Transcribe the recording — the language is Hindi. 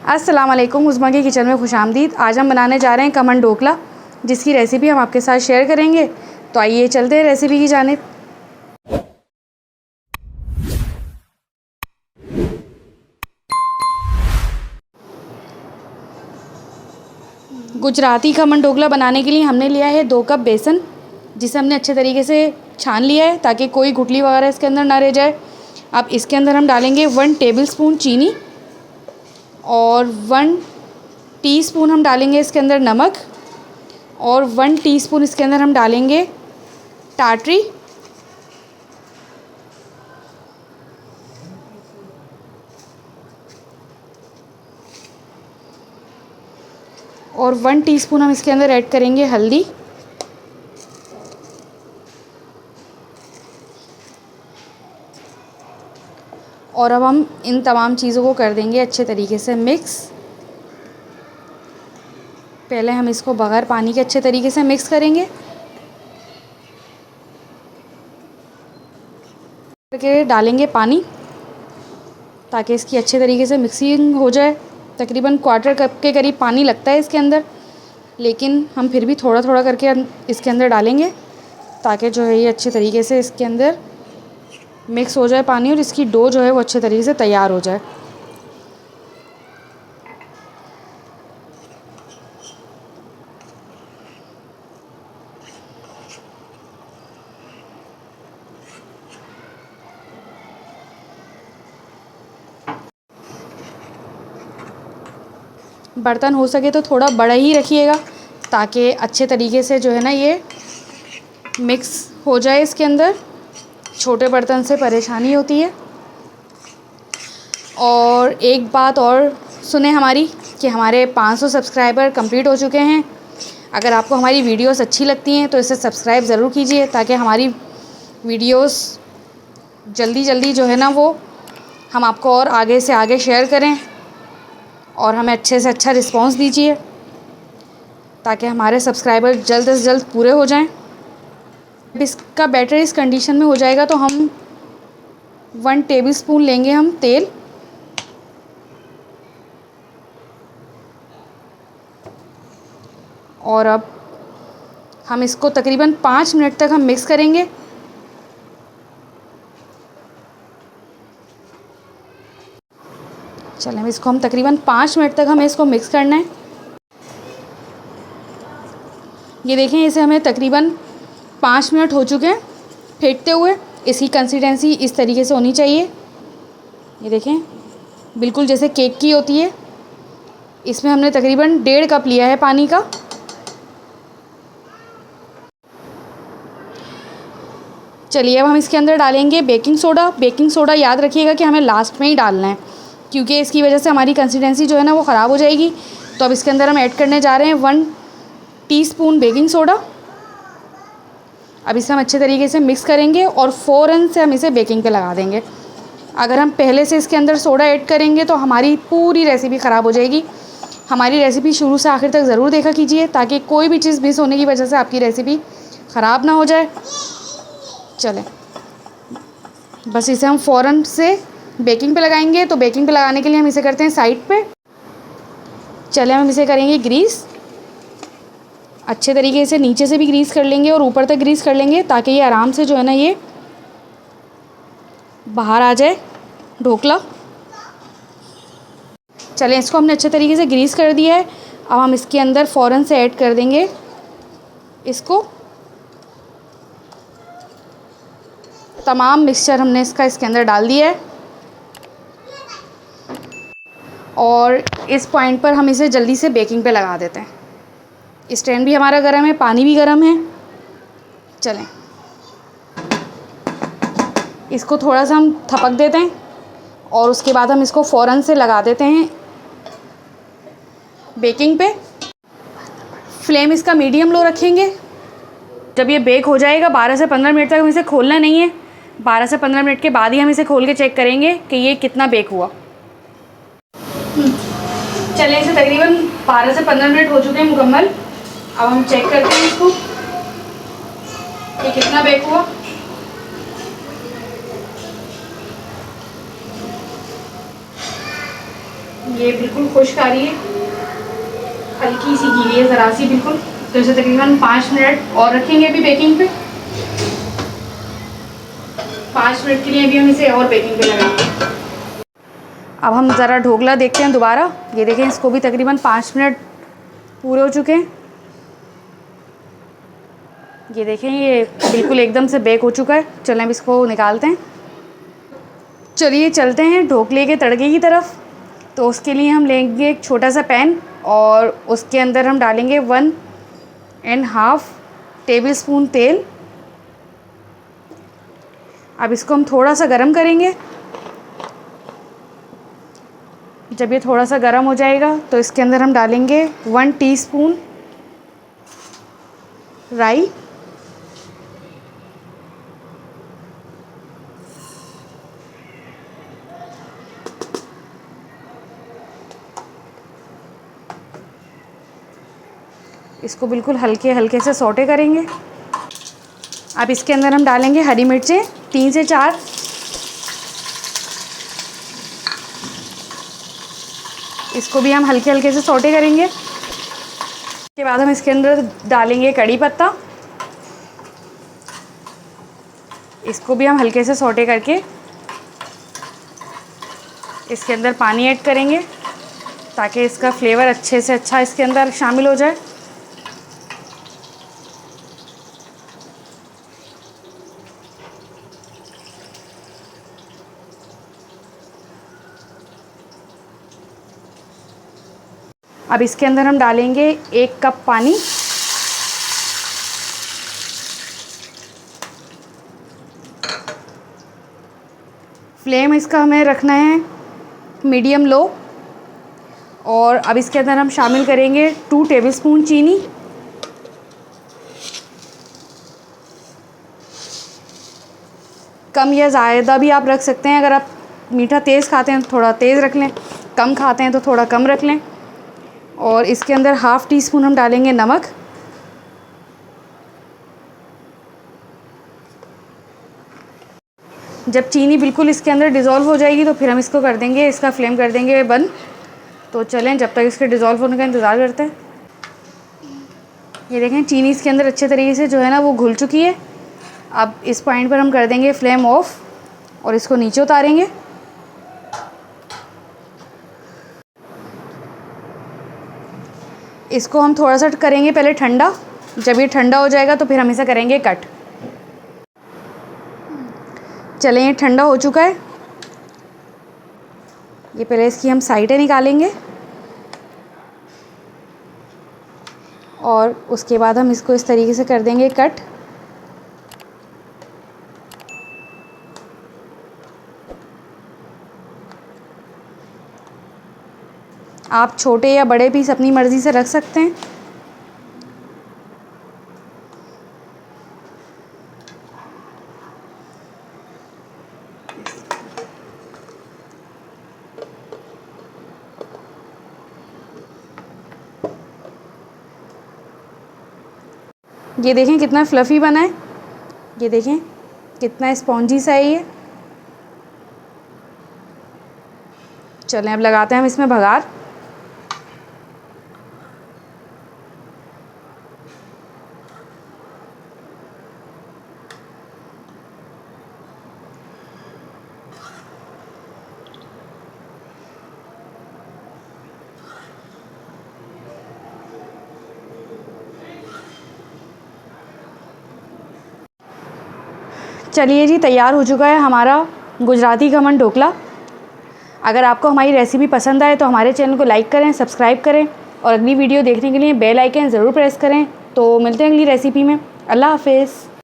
अस्सलाम वालेकुम, उज़्मा के किचन में खुशामदीद। आज हम बनाने जा रहे हैं खमन ढोकला, जिसकी रेसिपी हम आपके साथ शेयर करेंगे। तो आइए चलते हैं रेसिपी की जानिब। गुजराती खमन ढोकला बनाने के लिए हमने लिया है 2 कप बेसन, जिसे हमने अच्छे तरीके से छान लिया है ताकि कोई गुठली वगैरह इसके अंदर ना रह जाए। अब इसके अंदर हम डालेंगे 1 टेबलस्पून चीनी और 1 टीस्पून हम डालेंगे इसके अंदर नमक और 1 टीस्पून इसके अंदर हम डालेंगे टाटरी और 1 टीस्पून हम इसके अंदर ऐड करेंगे हल्दी और अब हम इन तमाम चीज़ों को कर देंगे अच्छे तरीके से मिक्स। पहले हम इसको बगैर पानी के अच्छे तरीके से मिक्स करेंगे, करके डालेंगे पानी ताकि इसकी अच्छे तरीके से मिक्सिंग हो जाए। तकरीबन क्वार्टर कप के करीब पानी लगता है इसके अंदर, लेकिन हम फिर भी थोड़ा थोड़ा करके इसके अंदर डालेंगे ताकि जो है ये अच्छे तरीके से इसके अंदर मिक्स हो जाए पानी और इसकी डो जो है वो अच्छे तरीके से तैयार हो जाए। बर्तन हो सके तो थोड़ा बड़ा ही रखिएगा ताकि अच्छे तरीके से जो है ना ये मिक्स हो जाए इसके अंदर। छोटे बर्तन से परेशानी होती है। और एक बात और सुने हमारी कि हमारे 500 सब्सक्राइबर कंप्लीट हो चुके हैं। अगर आपको हमारी वीडियोस अच्छी लगती हैं तो इसे सब्सक्राइब ज़रूर कीजिए ताकि हमारी वीडियोस जल्दी जो है ना वो हम आपको और आगे से आगे शेयर करें और हमें अच्छे से अच्छा रिस्पांस दीजिए ताकि हमारे सब्सक्राइबर जल्द से जल्द पूरे हो जाएं। अब इसका बैटर इस कंडीशन में हो जाएगा तो हम 1 टेबलस्पून लेंगे हम तेल और अब हम इसको तकरीबन 5 मिनट तक हम मिक्स करेंगे। चलें, इसको हम तकरीबन 5 मिनट तक हमें इसको मिक्स करना है। ये देखें, इसे हमें तकरीबन 5 मिनट हो चुके हैं फेंटते हुए। इसकी कंसिस्टेंसी इस तरीके से होनी चाहिए। ये देखें, बिल्कुल जैसे केक की होती है। इसमें हमने तकरीबन 1.5 कप लिया है पानी का। चलिए अब हम इसके अंदर डालेंगे बेकिंग सोडा। बेकिंग सोडा याद रखिएगा कि हमें लास्ट में ही डालना है, क्योंकि इसकी वजह से हमारी कंसिस्टेंसी जो है ना वो ख़राब हो जाएगी। तो अब इसके अंदर हम ऐड करने जा रहे हैं 1 टीस्पून बेकिंग सोडा। अब इसे हम अच्छे तरीके से मिक्स करेंगे और फ़ौरन से हम इसे बेकिंग पे लगा देंगे। अगर हम पहले से इसके अंदर सोडा ऐड करेंगे तो हमारी पूरी रेसिपी ख़राब हो जाएगी। हमारी रेसिपी शुरू से आखिर तक ज़रूर देखा कीजिए ताकि कोई भी चीज़ मिस होने की वजह से आपकी रेसिपी ख़राब ना हो जाए। चलें, बस इसे हम फ़ौरन से बेकिंग पे लगाएंगे। तो बेकिंग पे लगाने के लिए हम इसे करते हैं साइड पे। चलें, हम इसे करेंगे ग्रीस। अच्छे तरीके से नीचे से भी ग्रीस कर लेंगे और ऊपर तक ग्रीस कर लेंगे ताकि ये आराम से जो है ना ये बाहर आ जाए ढोकला। चलें, इसको हमने अच्छे तरीके से ग्रीस कर दिया है। अब हम इसके अंदर फ़ौरन से ऐड कर देंगे इसको। तमाम मिक्सचर हमने इसके अंदर डाल दिया है और इस पॉइंट पर हम इसे जल्दी से बेकिंग पे लगा देते हैं। स्टैंड भी हमारा गर्म है, पानी भी गर्म है। चलें, इसको थोड़ा सा हम थपक देते हैं और उसके बाद हम इसको फ़ौरन से लगा देते हैं बेकिंग पे। फ्लेम इसका मीडियम लो रखेंगे। जब ये बेक हो जाएगा 12 से 15 मिनट तक हम इसे खोलना नहीं है। 12 से 15 मिनट के बाद ही हम इसे खोल के चेक करेंगे कि ये कितना बेक हुआ। चलें, इसे तकरीबन 12 से 15 मिनट हो चुके हैं मुकम्मल। अब हम चेक करते हैं इसको कि कितना बेक हुआ। ये बिल्कुल खुश्क आ रही है, हल्की सी गीली है ज़रा सी बिल्कुल। तो इसे तकरीबन 5 मिनट और रखेंगे अभी बेकिंग पे। 5 मिनट के लिए अभी हम इसे और बेकिंग पे लगाएंगे। अब हम ज़रा ढोकला देखते हैं दोबारा। ये देखें, इसको भी तकरीबन 5 मिनट पूरे हो चुके हैं। ये देखें, ये बिल्कुल एकदम से बेक हो चुका है। चलें अब इसको निकालते हैं। चलिए चलते हैं ढोकले के तड़के की तरफ। तो उसके लिए हम लेंगे एक छोटा सा पैन और उसके अंदर हम डालेंगे 1.5 टेबलस्पून तेल। अब इसको हम थोड़ा सा गरम करेंगे। जब ये थोड़ा सा गरम हो जाएगा तो इसके अंदर हम डालेंगे 1 टीस्पून राई, इसको बिल्कुल हल्के हल्के से सौटे करेंगे। अब इसके अंदर हम डालेंगे हरी मिर्चें 3 से 4। इसको भी हम हल्के हल्के से सौटे करेंगे। उसके बाद हम इसके अंदर डालेंगे कड़ी पत्ता। इसको भी हम हल्के से सौटे करके इसके अंदर पानी ऐड करेंगे ताकि इसका फ्लेवर अच्छे से अच्छा इसके अंदर शामिल हो जाए। अब इसके अंदर हम डालेंगे 1 कप पानी। फ्लेम इसका हमें रखना है मीडियम लो। और अब इसके अंदर हम शामिल करेंगे 2 टेबलस्पून चीनी। कम या ज़्यादा भी आप रख सकते हैं। अगर आप मीठा तेज़ खाते हैं तो थोड़ा तेज़ रख लें, कम खाते हैं तो थोड़ा कम रख लें। और इसके अंदर 1/2 टीस्पून हम डालेंगे नमक। जब चीनी बिल्कुल इसके अंदर डिज़ोल्व हो जाएगी तो फिर हम इसको कर देंगे, इसका फ्लेम कर देंगे बंद। तो चलें जब तक इसके डिज़ोल्व होने का इंतज़ार करते हैं। ये देखें, चीनी इसके अंदर अच्छे तरीके से जो है ना वो घुल चुकी है। अब इस पॉइंट पर हम कर देंगे फ्लेम ऑफ और इसको नीचे उतारेंगे। इसको हम थोड़ा सा करेंगे पहले ठंडा। जब ये ठंडा हो जाएगा तो फिर हम इसे करेंगे कट। चलें, ये ठंडा हो चुका है। ये पहले इसकी हम साइडें निकालेंगे और उसके बाद हम इसको इस तरीके से कर देंगे कट। आप छोटे या बड़े पीस अपनी मर्ज़ी से रख सकते हैं। ये देखें कितना फ्लफ़ी बना है। ये देखें कितना स्पॉन्जी सा है ये। चलें अब लगाते हैं हम इसमें बघार। चलिए जी, तैयार हो चुका है हमारा गुजराती खमन ढोकला। अगर आपको हमारी रेसिपी पसंद आए तो हमारे चैनल को लाइक करें, सब्सक्राइब करें और अगली वीडियो देखने के लिए बेल आइकन ज़रूर प्रेस करें। तो मिलते हैं अगली रेसिपी में। अल्लाह हाफ़िज़।